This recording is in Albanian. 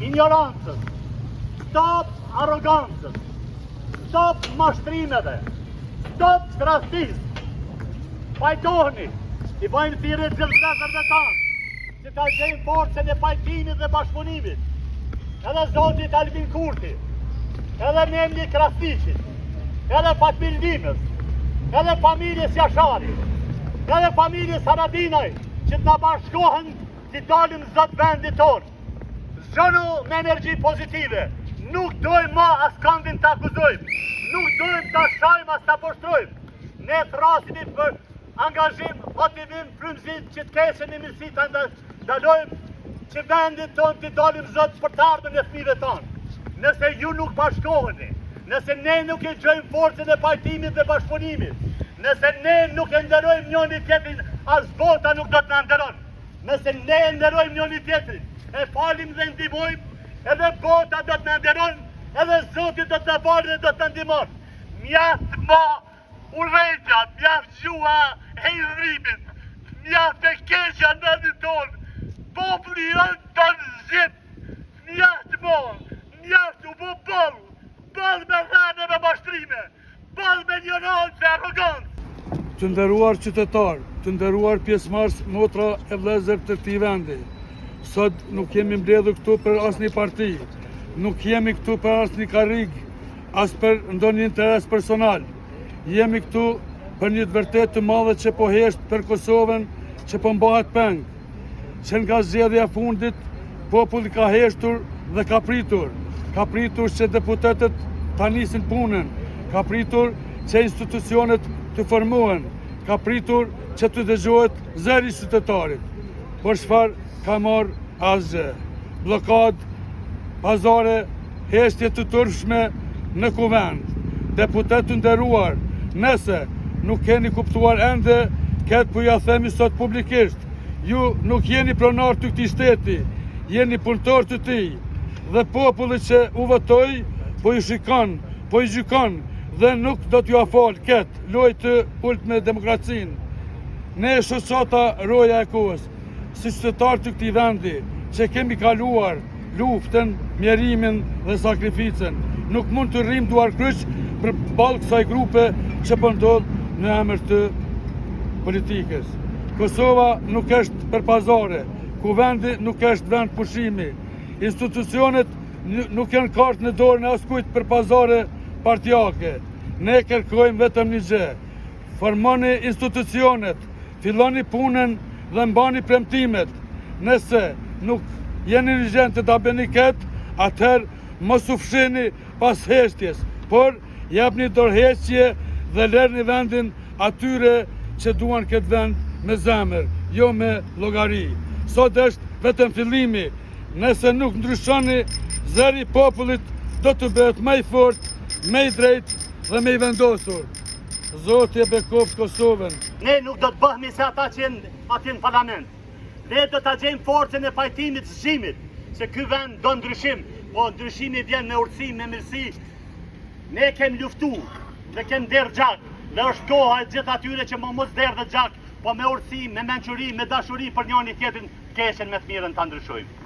ignorancës, stop arrogancës, stop mashtrimeve, stop strastisë. Pajtoheni, i bëjmë thirrje të vëllezërve tanë, që ta gjejnë forcën e pajtimit dhe bashkëpunimit. Edhe Zotit Albin Kurti, edhe Memli Krasniqit, edhe Fatmir Limës, edhe familjes Jashari, edhe familjes Haradinaj, që të na bashkohen të dalim zot vendit tonë. Zhënu me energji pozitive, nuk dojmë ma as këndin të akuzojmë, nuk dojmë të shajmë as të poshtrojmë. Ne të rasimi për angazhim, motivim, frymëzim që të kesën e mirësi të ndalojmë që vendit tonë të dalim zot për të ardhën e fëmijëve tonë. Nëse ju nuk bashkoheni, nëse ne nuk e gjojmë forcën e pajtimit dhe bashkëpunimit, nëse ne nuk e nderojmë njëri tjetrin, as bota nuk do të na nderon. Nëse ne e nderojmë njëri tjetrin, e falim dhe ndihmojmë, edhe bota do të na nderon, edhe Zoti do të na falë dhe do të na ndihmon. Mjaft ma urrejtja, mjaft gjua e hidhrimit, mjaft e keqja në vendin tonë. Populli janë të nëzit, mjaft ma, mjaft u bo ball me rane me mashtrime, ball me ignorancë e arrogancë. Të nderuar qytetar, të nderuar pjesëmarrës motra e vëllezër të këtij vendi. Sot nuk jemi mbledhur këtu për asnjë parti, nuk jemi këtu për asnjë karrig, as për ndonjë interes personal. Jemi këtu për një të vërtetë të madhe që po hesht për Kosovën, që po mbahet peng. Që nga zgjedhja e fundit, populli ka heshtur dhe ka pritur që deputetët ta nisin punën, ka pritur që institucionet të formohen, ka pritur që të dëgjohet zëri i qytetarit. Por çfarë ka marrë asgjë? Blokadë, pazare, heshtje të turpshme në kuvend. Deputetë të nderuar, nëse nuk keni kuptuar ende, këtë po ja themi sot publikisht, ju nuk jeni pronar të këtij shteti, jeni punëtor të tij, dhe populli që u votoi po i shikon, po i gjykon dhe nuk do t'ju afal këtë lojë të ult me demokracinë. Ne shoqata roja e kohës, si qytetarë të këtij vendi, që kemi kaluar luftën, mjerimin dhe sakrificën, nuk mund të rrim duar kryq përballë kësaj grupe që po ndodh në emër të politikës. Kosova nuk është për pazare, kuvendi nuk është vend pushimi, institucionet nuk janë kartë në dorën e askujt për pazare partijake. Ne kërkojmë vetëm një gjë: formoni institucionet, filloni punën dhe mbani premtimet. Nëse nuk jeni në gjendje të ta bëni këtë, atëherë mos u fshini pas heshtjes, por japni dorëheqje dhe lërni vendin atyre që duan këtë vend me zemër, jo me llogari. Sot është vetëm fillimi. Nëse nuk ndryshoni, zëri i popullit do të bëhet më i fortë, më i drejtë dhe më i vendosur. Zoti e bekoft Kosovën. Ne nuk do të bëhemi se ata që jenë aty në parlament. Ne do ta gjejmë forcën e pajtimit, zgjimit, se ky vend do ndryshim, po ndryshimi vjen me urtësi, me mirësi. Ne kemi luftuar dhe kemi derë gjak, dhe është koha e gjithë atyre që më mos derë dhe gjak, po me urtësi, me mençuri, me dashuri për njëri tjetrin, të keshen me të mirën ta ndryshojmë.